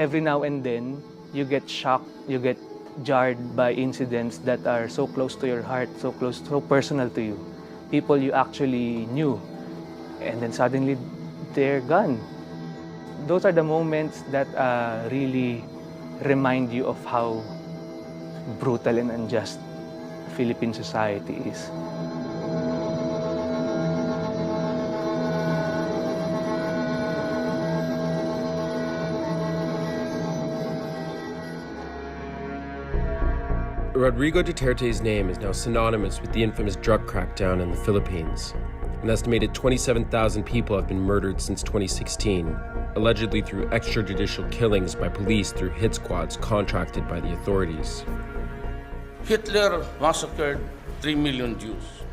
every now and then, you get shocked, you get jarred by incidents that are so close to your heart, so close, so personal to you. People you actually knew, and then suddenly they're gone. Those are the moments that really remind you of how brutal and unjust Philippine society is. Rodrigo Duterte's name is now synonymous with the infamous drug crackdown in the Philippines. An estimated 27,000 people have been murdered since 2016, allegedly through extrajudicial killings by police through hit squads contracted by the authorities. Hitler massacred 3 million Jews.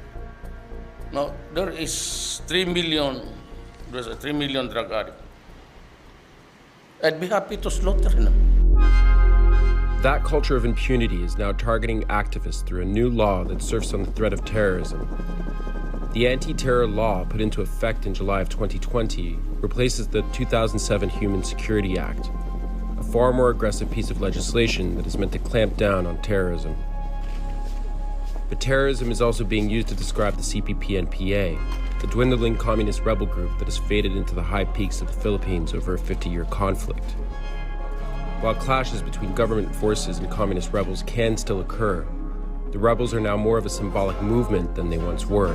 Now, there's a 3 million drug addicts. I'd be happy to slaughter them. That culture of impunity is now targeting activists through a new law that surfs on the threat of terrorism. The anti-terror law, put into effect in July of 2020, replaces the 2007 Human Security Act, a far more aggressive piece of legislation that is meant to clamp down on terrorism. But terrorism is also being used to describe the CPP-NPA, the dwindling communist rebel group that has faded into the high peaks of the Philippines over a 50-year conflict. While clashes between government forces and communist rebels can still occur, the rebels are now more of a symbolic movement than they once were.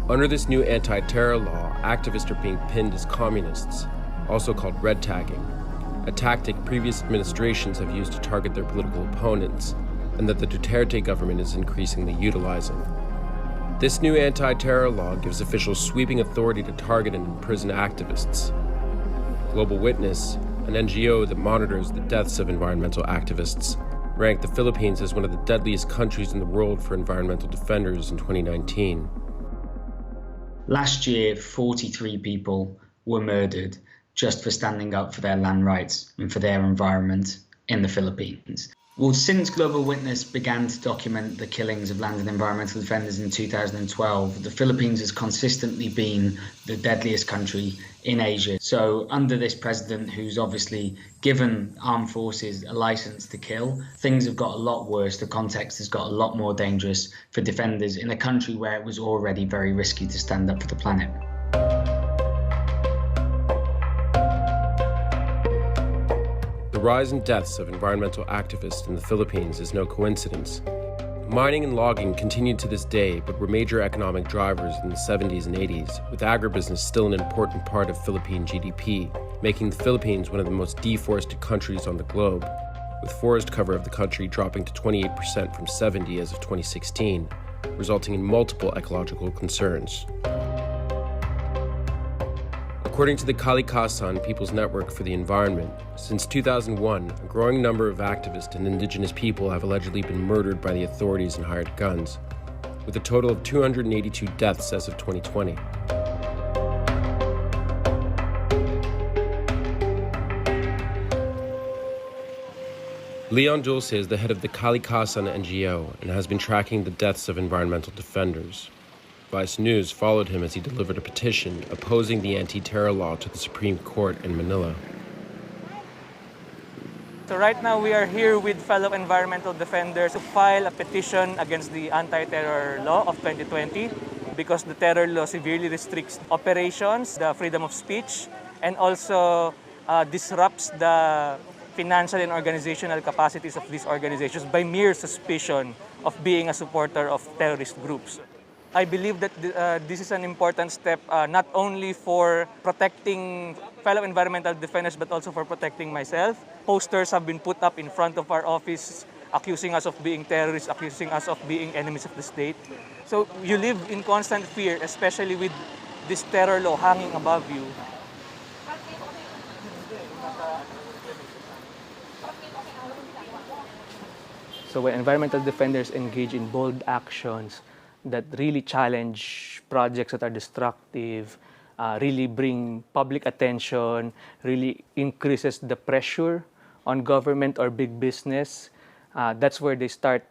Under this new anti-terror law, activists are being pinned as communists, also called red tagging, a tactic previous administrations have used to target their political opponents, and that the Duterte government is increasingly utilizing. This new anti-terror law gives officials sweeping authority to target and imprison activists. Global Witness, an NGO that monitors the deaths of environmental activists, ranked the Philippines as one of the deadliest countries in the world for environmental defenders in 2019. Last year, 43 people were murdered just for standing up for their land rights and for their environment in the Philippines. Well, since Global Witness began to document the killings of land and environmental defenders in 2012, the Philippines has consistently been the deadliest country in Asia. So under this president, who's obviously given armed forces a license to kill, things have got a lot worse. The context has got a lot more dangerous for defenders in a country where it was already very risky to stand up for the planet. The rise in deaths of environmental activists in the Philippines is no coincidence. Mining and logging continued to this day, but were major economic drivers in the 70s and 80s, with agribusiness still an important part of Philippine GDP, making the Philippines one of the most deforested countries on the globe, with forest cover of the country dropping to 28% from 70% as of 2016, resulting in multiple ecological concerns. According to the Kalikasan People's Network for the Environment, since 2001, a growing number of activists and indigenous people have allegedly been murdered by the authorities and hired guns, with a total of 282 deaths as of 2020. Leon Dulce is the head of the Kalikasan NGO and has been tracking the deaths of environmental defenders. Vice News followed him as he delivered a petition opposing the anti-terror law to the Supreme Court in Manila. So right now we are here with fellow environmental defenders to file a petition against the anti-terror law of 2020 because the terror law severely restricts operations, the freedom of speech, and also disrupts the financial and organizational capacities of these organizations by mere suspicion of being a supporter of terrorist groups. I believe that this is an important step not only for protecting fellow environmental defenders but also for protecting myself. Posters have been put up in front of our office accusing us of being terrorists, accusing us of being enemies of the state. So you live in constant fear, especially with this terror law hanging above you. So when environmental defenders engage in bold actions that really challenge projects that are destructive, really bring public attention, really increases the pressure on government or big business, that's where they start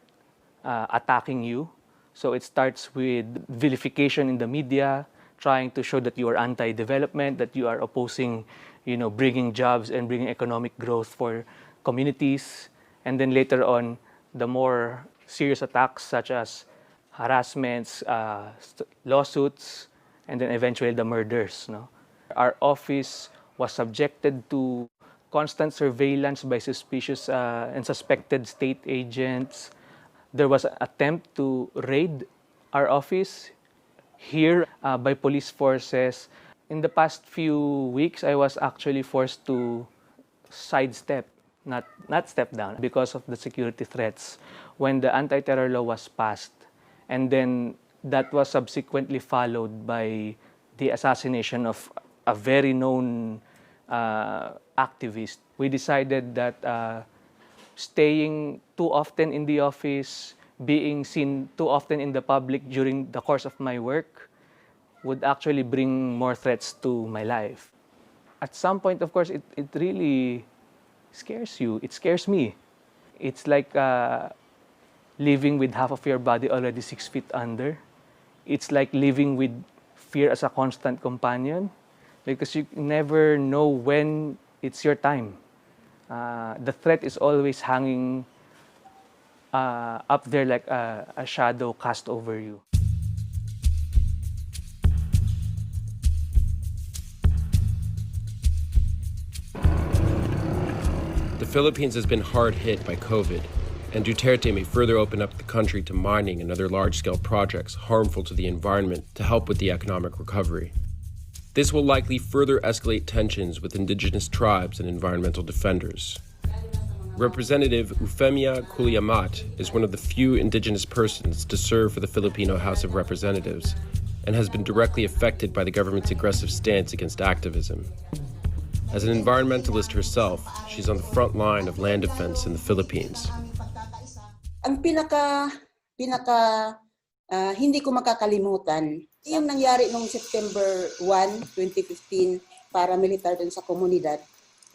attacking you. So it starts with vilification in the media, trying to show that you are anti-development, that you are opposing, bringing jobs and bringing economic growth for communities. And then later on, the more serious attacks such as harassments, lawsuits, and then eventually the murders. Our office was subjected to constant surveillance by suspicious and suspected state agents. There was an attempt to raid our office here by police forces. In the past few weeks, I was actually forced to sidestep, not step down, because of the security threats when the anti-terror law was passed. And then that was subsequently followed by the assassination of a very known activist. We decided that staying too often in the office, being seen too often in the public during the course of my work would actually bring more threats to my life. At some point, of course, it really scares you. It scares me. It's like living with half of your body already 6 feet under. It's like living with fear as a constant companion because you never know when it's your time. The threat is always hanging up there like a shadow cast over you. The Philippines has been hard hit by COVID, and Duterte may further open up the country to mining and other large-scale projects harmful to the environment to help with the economic recovery. This will likely further escalate tensions with indigenous tribes and environmental defenders. Representative Eufemia Culiamat is one of the few indigenous persons to serve for the Filipino House of Representatives and has been directly affected by the government's aggressive stance against activism. As an environmentalist herself, she's on the front line of land defense in the Philippines. Ang pinaka hindi ko makakalimutan, yung nangyari noong September 1, 2015 para militar dun sa komunidad.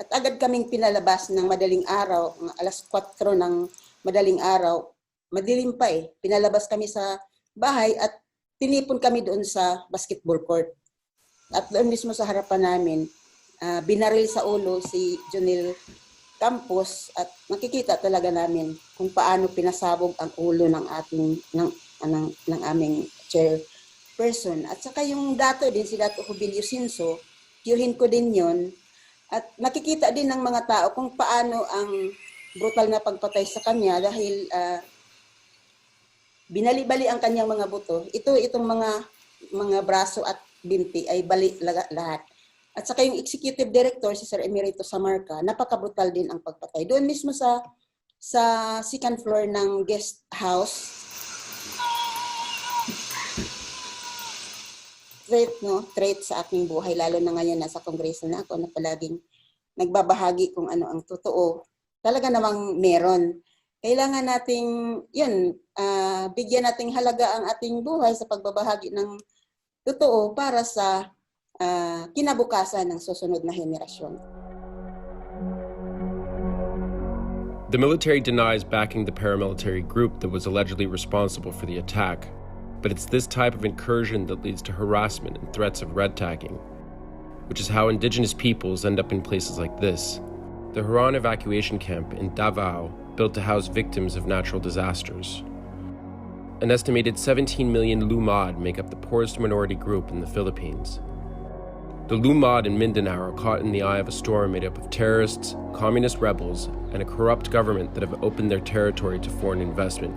At agad kaming pinalabas ng madaling araw, alas 4 ng madaling araw, madilim pa eh. Pinalabas kami sa bahay at tinipon kami doon sa basketball court. At doon mismo sa harapan namin, binaril sa ulo si Jonel Campos at makikita talaga namin kung paano pinasabog ang ulo ng aming chairperson. At saka yung dato din, si Dato Jubilio Sinso, tiyuhin ko din yon. At nakikita din ng mga tao kung paano ang brutal na pagpatay sa kanya dahil binali-bali ang kanyang mga buto. Itong mga braso at binti ay bali lahat. At saka yung executive director, si Sir Emerito Samarca, napaka-brutal din ang pagpatay. Doon mismo sa second floor ng guest house. Threat sa aking buhay, lalo na ngayon nasa kongreso na ako na palaging nagbabahagi kung ano ang totoo. Talaga namang meron. Kailangan nating, bigyan nating halaga ang ating buhay sa pagbabahagi ng totoo para sa kinabukasan ng susunod na henerasyon. The military denies backing the paramilitary group that was allegedly responsible for the attack, but it's this type of incursion that leads to harassment and threats of red tagging, which is how indigenous peoples end up in places like this. The Huron evacuation camp in Davao, built to house victims of natural disasters. An estimated 17 million Lumad make up the poorest minority group in the Philippines. The Lumad in Mindanao are caught in the eye of a storm made up of terrorists, communist rebels, and a corrupt government that have opened their territory to foreign investment,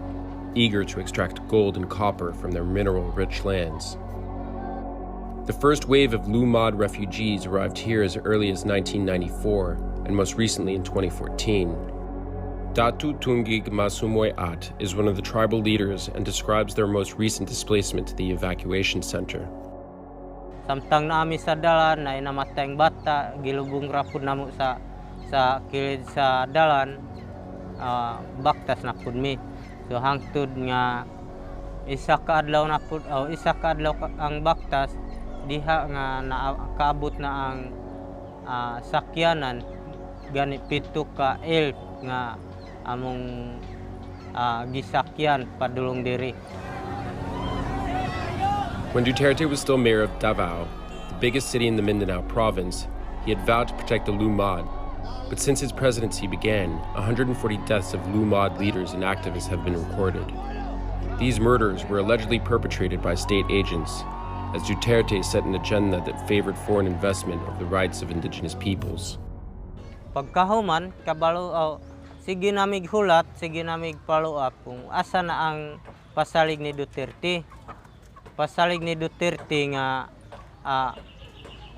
eager to extract gold and copper from their mineral-rich lands. The first wave of Lumad refugees arrived here as early as 1994, and most recently in 2014. Datu Tungig Masumoy At is one of the tribal leaders and describes their most recent displacement to the evacuation center. Samtang naami sa dalan ay namatay ang bata, gilubong rapod namo sa kilid sa dalan, baktas na pud mi. So hangtod nga isa ka adlaw ang baktas diha nga nakaabot na ang sakyanan gani 7 ka elf nga among gisakyan padulong diri. When Duterte was still mayor of Davao, the biggest city in the Mindanao province, he had vowed to protect the Lumad. But since his presidency began, 140 deaths of Lumad leaders and activists have been recorded. These murders were allegedly perpetrated by state agents, as Duterte set an agenda that favored foreign investment of the rights of indigenous peoples. Pagkahuman, kabalo, sige namig hulat, sige namig follow up kung asa na ang pasalig ni Duterte. Pasalig ni Duterte nga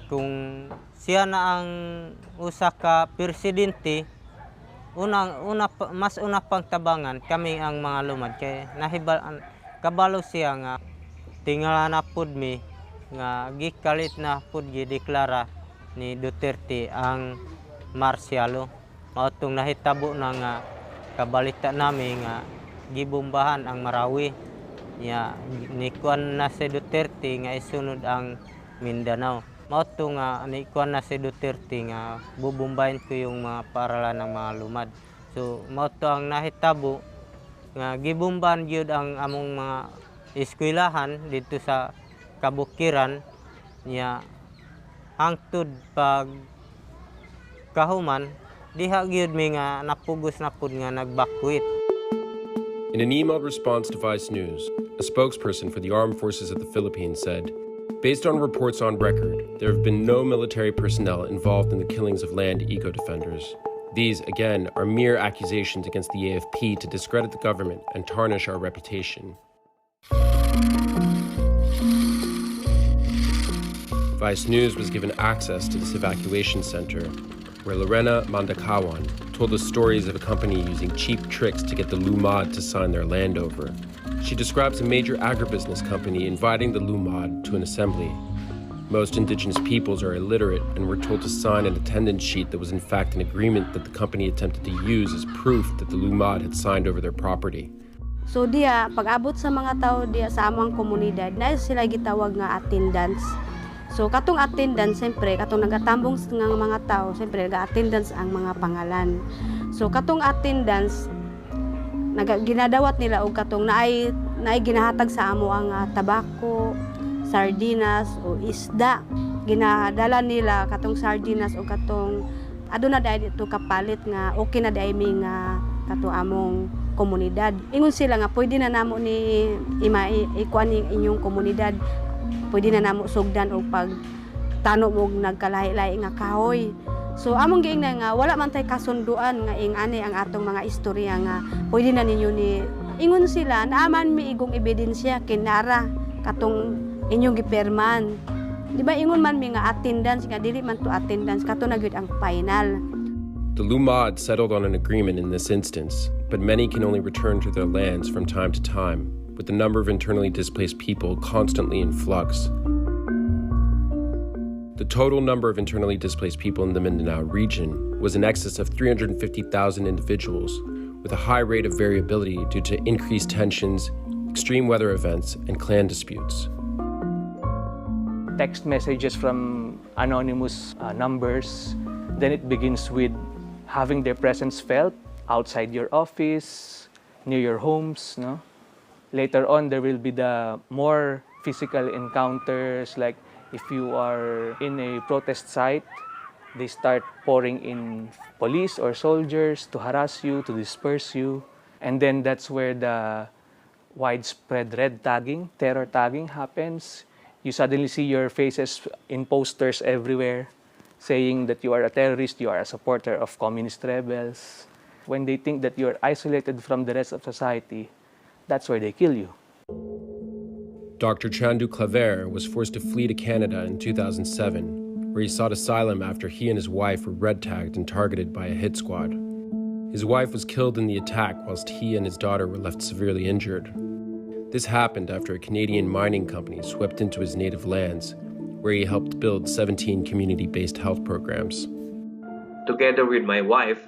kung siya na ang usa ka presidente, mas una pang tabangan kami ang mga lumad kay kabalo siya nga tingala na pud mi nga gikalit na pud gideklara ni Duterte ang marsyalo. Mautong nahitabo na nga kabalita nami nga gibombahan ang Marawi. Ya, nikuan na si Duterte nga isunod ang Mindanao. Mauto nga nikuan na si Duterte nga bubumbahin ko yung mga paaralan ng mga lumad. So mauto ang nahitabo nga gibombahan gyud ang among mga eskwelahan dito sa kabukiran niya hangtod pag kahuman diha gyud mi nga napugos na pud nga nagbakwit. In an emailed response to Vice News, a spokesperson for the Armed Forces of the Philippines said, "Based on reports on record, there have been no military personnel involved in the killings of land eco-defenders. These, again, are mere accusations against the AFP to discredit the government and tarnish our reputation." Vice News was given access to this evacuation center, where Lorena Mandakawan told us stories of a company using cheap tricks to get the Lumad to sign their land over. She describes a major agribusiness company inviting the Lumad to an assembly. Most indigenous peoples are illiterate and were told to sign an attendance sheet that was in fact an agreement that the company attempted to use as proof that the Lumad had signed over their property. So diya, pag-abot sa mga tao diya sa among komunidad, na sila gitawag nga attendance. So katong attendance, siyempre, katong nagatambong nga mga tao, siyempre, nag-attendance ang mga pangalan. So katong attendance, ginadawat nila og katong naay ginahatag sa amo ang tabako, sardinas o isda. Ginadala nila katong sardinas o katong aduna dai dito kapalit nga okay na dai mi nga kato among komunidad. Ingon sila nga pwede na namo ni ikuan inyong komunidad. Pwede na namo sugdan og pag tano mo nagkalahi-lahi nga kahoy. So among giingnan nga wala man tay kasunduan nga ingani ang atong mga istorya nga pwede na ninyo ni ingon sila naaman mi igong ebidensya kinara katong inyong giperman. Di ba ingon man mi nga attendance nga dili man to attendance kato na gyud ang final. The Lumad settled on an agreement in this instance, but many can only return to their lands from time to time, with the number of internally displaced people constantly in flux. The total number of internally displaced people in the Mindanao region was in excess of 350,000 individuals, with a high rate of variability due to increased tensions, extreme weather events, and clan disputes. Text messages from anonymous numbers. Then it begins with having their presence felt outside your office, near your homes. No? Later on, there will be the more physical encounters, like if you are in a protest site, they start pouring in police or soldiers to harass you, to disperse you. And then that's where the widespread red tagging, terror tagging happens. You suddenly see your faces in posters everywhere saying that you are a terrorist, you are a supporter of communist rebels. When they think that you're isolated from the rest of society, that's where they kill you. Dr. Chandu Claver was forced to flee to Canada in 2007, where he sought asylum after he and his wife were red-tagged and targeted by a hit squad. His wife was killed in the attack whilst he and his daughter were left severely injured. This happened after a Canadian mining company swept into his native lands, where he helped build 17 community-based health programs. Together with my wife,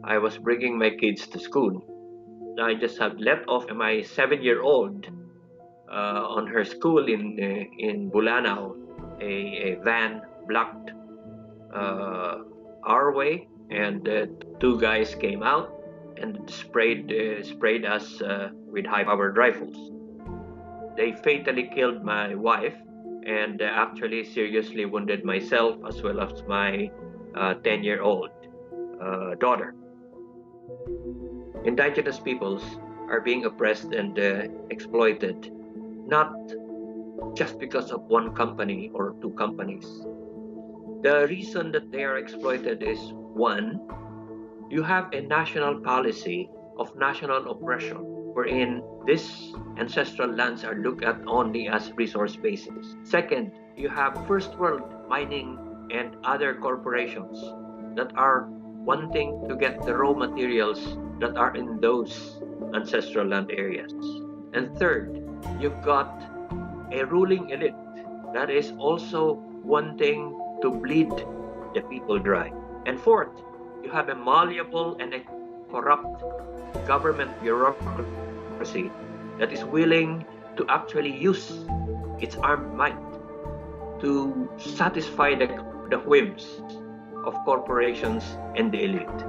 I was bringing my kids to school. I just had left off my 7-year-old on her school in Bulanao. A van blocked our way, and two guys came out and sprayed us with high-powered rifles. They fatally killed my wife and actually seriously wounded myself as well as my 10-year-old daughter. Indigenous peoples are being oppressed and exploited, not just because of one company or two companies. The reason that they are exploited is, one, you have a national policy of national oppression, wherein these ancestral lands are looked at only as resource bases. Second, you have first world mining and other corporations that are wanting to get the raw materials that are in those ancestral land areas. And third, you've got a ruling elite that is also wanting to bleed the people dry. And fourth, you have a malleable and a corrupt government bureaucracy that is willing to actually use its armed might to satisfy the whims of corporations and the elite.